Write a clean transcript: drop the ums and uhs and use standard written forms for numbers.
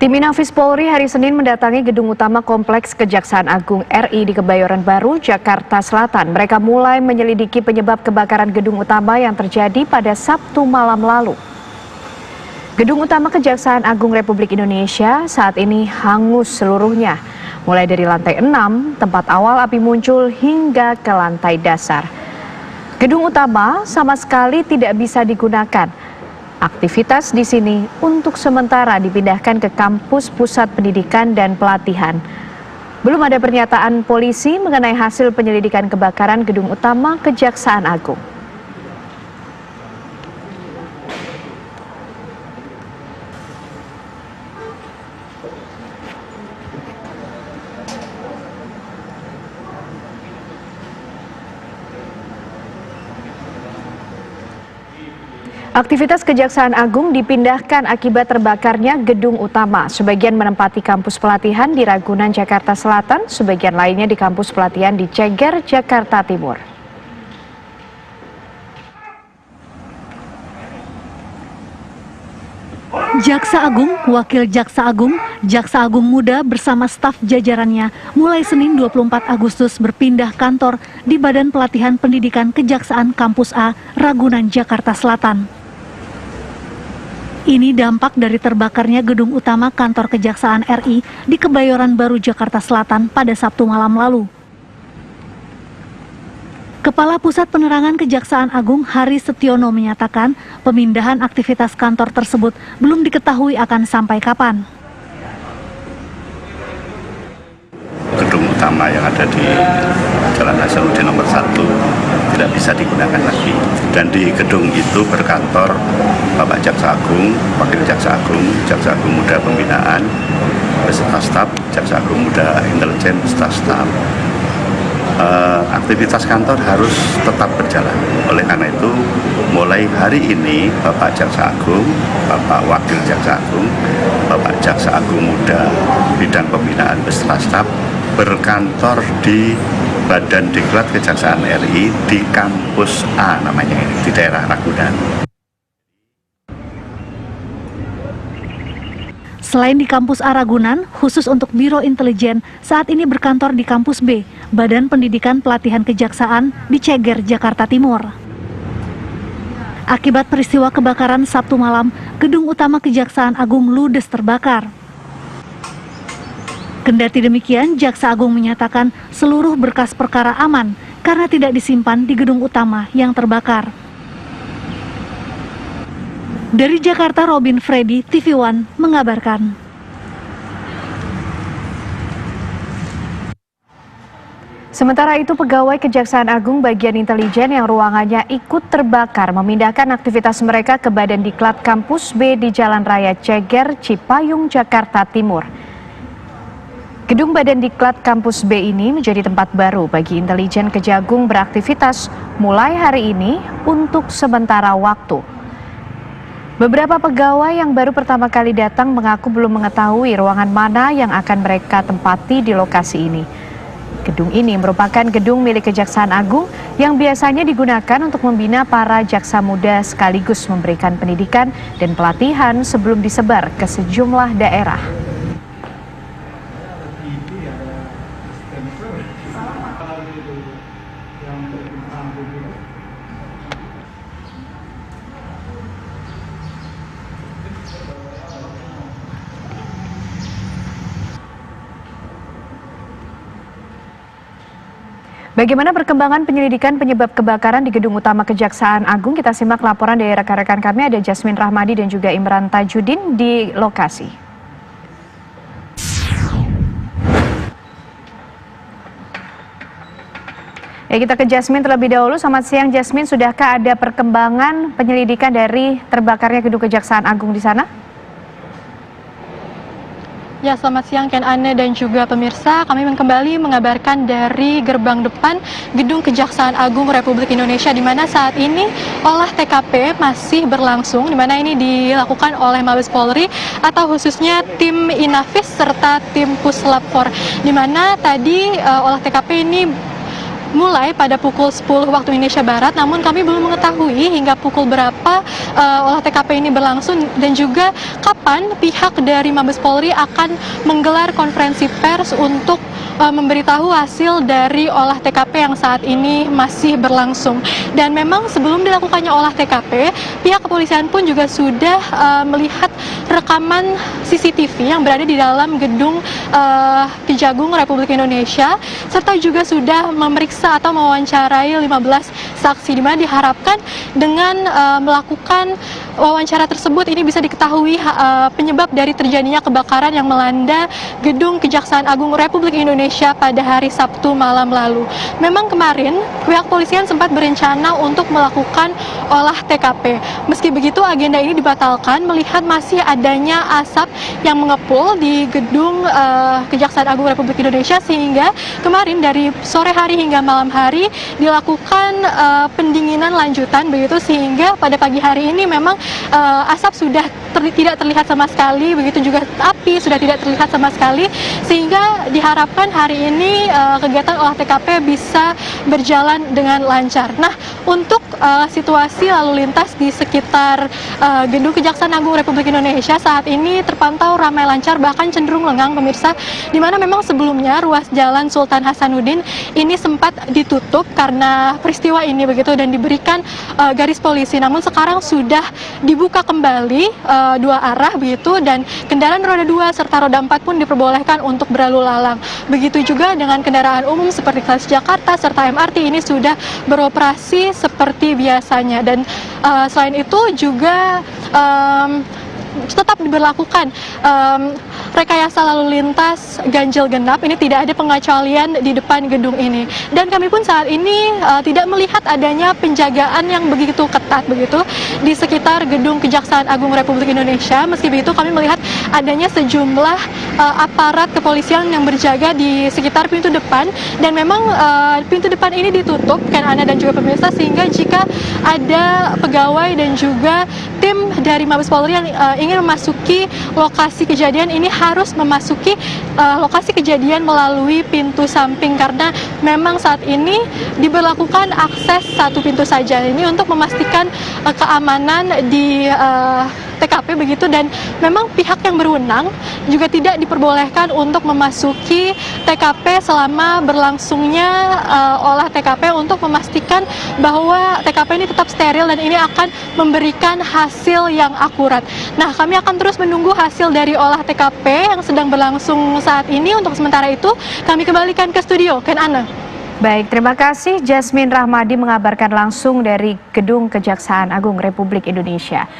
Tim Inafis Polri hari Senin mendatangi gedung utama Kompleks Kejaksaan Agung RI di Kebayoran Baru, Jakarta Selatan. Mereka mulai menyelidiki penyebab kebakaran gedung utama yang terjadi pada Sabtu malam lalu. Gedung utama Kejaksaan Agung Republik Indonesia saat ini hangus seluruhnya, mulai dari lantai 6, tempat awal api muncul, hingga ke lantai dasar. Gedung utama sama sekali tidak bisa digunakan. Aktivitas di sini untuk sementara dipindahkan ke kampus pusat pendidikan dan pelatihan. Belum ada pernyataan polisi mengenai hasil penyelidikan kebakaran gedung utama Kejaksaan Agung. Aktivitas Kejaksaan Agung dipindahkan akibat terbakarnya gedung utama. Sebagian menempati kampus pelatihan di Ragunan, Jakarta Selatan, sebagian lainnya di kampus pelatihan di Ceger, Jakarta Timur. Jaksa Agung, Wakil Jaksa Agung Muda bersama staf jajarannya mulai Senin 24 Agustus berpindah kantor di Badan Pelatihan Pendidikan Kejaksaan Kampus A, Ragunan, Jakarta Selatan. Ini dampak dari terbakarnya gedung utama kantor Kejaksaan RI di Kebayoran Baru, Jakarta Selatan pada Sabtu malam lalu. Kepala Pusat Penerangan Kejaksaan Agung Hari Setiono menyatakan pemindahan aktivitas kantor tersebut belum diketahui akan sampai kapan. Gedung utama yang ada di Jalan Hasanuddin nomor 1 tidak bisa digunakan lagi, dan di gedung itu berkantor Bapak Jaksa Agung, Wakil Jaksa Agung Muda Pembinaan, beserta staf, Jaksa Agung Muda Intelijen beserta staf. Aktivitas kantor harus tetap berjalan. Oleh karena itu, mulai hari ini Bapak Jaksa Agung, Bapak Wakil Jaksa Agung, Bapak Jaksa Agung Muda Bidang Pembinaan beserta staf berkantor di Badan Diklat Kejaksaan RI di Kampus A namanya ini, di daerah Ragunan. Selain di Kampus A Ragunan, khusus untuk Biro Intelijen, saat ini berkantor di Kampus B, Badan Pendidikan Pelatihan Kejaksaan di Ceger, Jakarta Timur. Akibat peristiwa kebakaran Sabtu malam, gedung utama Kejaksaan Agung ludes terbakar. Kendati demikian, Jaksa Agung menyatakan seluruh berkas perkara aman karena tidak disimpan di gedung utama yang terbakar. Dari Jakarta, Robin Freddy, TV One, mengabarkan. Sementara itu, pegawai Kejaksaan Agung bagian intelijen yang ruangannya ikut terbakar memindahkan aktivitas mereka ke Badan Diklat Kampus B di Jalan Raya Ceger, Cipayung, Jakarta Timur. Gedung Badan Diklat Kampus B ini menjadi tempat baru bagi intelijen Kejagung beraktivitas mulai hari ini untuk sementara waktu. Beberapa pegawai yang baru pertama kali datang mengaku belum mengetahui ruangan mana yang akan mereka tempati di lokasi ini. Gedung ini merupakan gedung milik Kejaksaan Agung yang biasanya digunakan untuk membina para jaksa muda sekaligus memberikan pendidikan dan pelatihan sebelum disebar ke sejumlah daerah. Bagaimana perkembangan penyelidikan penyebab kebakaran di gedung utama Kejaksaan Agung? Kita simak laporan dari rekan-rekan kami, ada Jasmine Rahmadi dan juga Imran Tajudin di lokasi. Ya, kita ke Jasmine terlebih dahulu. Selamat siang Jasmine, sudahkah ada perkembangan penyelidikan dari terbakarnya gedung Kejaksaan Agung di sana? Ya, selamat siang Ken Ane dan juga pemirsa. Kami kembali mengabarkan dari gerbang depan Gedung Kejaksaan Agung Republik Indonesia, di mana saat ini olah TKP masih berlangsung, di mana ini dilakukan oleh Mabes Polri atau khususnya tim Inafis serta tim Puslap 4, di mana tadi olah TKP ini mulai pada pukul 10 waktu Indonesia Barat, namun kami belum mengetahui hingga pukul berapa olah TKP ini berlangsung dan juga kapan pihak dari Mabes Polri akan menggelar konferensi pers untuk memberitahu hasil dari olah TKP yang saat ini masih berlangsung. Dan memang sebelum dilakukannya olah TKP, pihak kepolisian pun juga sudah melihat rekaman CCTV yang berada di dalam gedung Kejagung Republik Indonesia, serta juga sudah memeriksa atau mewawancarai 15 saksi, di mana diharapkan dengan melakukan wawancara tersebut ini bisa diketahui penyebab dari terjadinya kebakaran yang melanda gedung Kejaksaan Agung Republik Indonesia pada hari Sabtu malam lalu. Memang kemarin pihak kepolisian sempat berencana untuk melakukan olah TKP. Meski begitu agenda ini dibatalkan melihat masih adanya asap yang mengepul di gedung Kejaksaan Agung Republik Indonesia, sehingga kemarin dari sore hari hingga malam hari dilakukan pendinginan lanjutan begitu, sehingga pada pagi hari ini memang asap sudah tidak terlihat sama sekali, begitu juga api sudah tidak terlihat sama sekali, sehingga diharapkan hari ini kegiatan olah TKP bisa berjalan dengan lancar. Nah, untuk situasi lalu lintas di sekitar gedung Kejaksaan Agung Republik Indonesia saat ini terpantau ramai lancar, bahkan cenderung lengang pemirsa, di mana memang sebelumnya ruas jalan Sultan Hasanuddin ini sempat ditutup karena peristiwa ini begitu dan diberikan garis polisi, namun sekarang sudah dibuka kembali dua arah begitu, dan kendaraan roda 2 serta roda 4 pun diperbolehkan untuk berlalu lalang. Begitu juga dengan kendaraan umum seperti Transjakarta serta MRT ini sudah beroperasi seperti biasanya, dan selain itu juga tetap diberlakukan rekayasa lalu lintas ganjil genap. Ini tidak ada pengecualian di depan gedung ini, dan kami pun saat ini tidak melihat adanya penjagaan yang begitu ketat begitu di sekitar gedung Kejaksaan Agung Republik Indonesia. Meski begitu kami melihat adanya sejumlah aparat kepolisian yang berjaga di sekitar pintu depan, dan memang pintu depan ini ditutup kan Ana dan juga pemirsa, sehingga jika ada pegawai dan juga tim dari Mabes Polri yang ingin memasuki lokasi kejadian ini harus memasuki lokasi kejadian melalui pintu samping, karena memang saat ini diberlakukan akses satu pintu saja ini untuk memastikan keamanan di TKP begitu, dan memang pihak yang berwenang juga tidak diperbolehkan untuk memasuki TKP selama berlangsungnya olah TKP untuk memastikan bahwa TKP ini tetap steril dan ini akan memberikan hasil yang akurat. Nah, kami akan terus menunggu hasil dari olah TKP yang sedang berlangsung saat ini. Untuk sementara itu kami kembalikan ke studio, Ken Ana. Baik, terima kasih Jasmine Rahmadi mengabarkan langsung dari Gedung Kejaksaan Agung Republik Indonesia.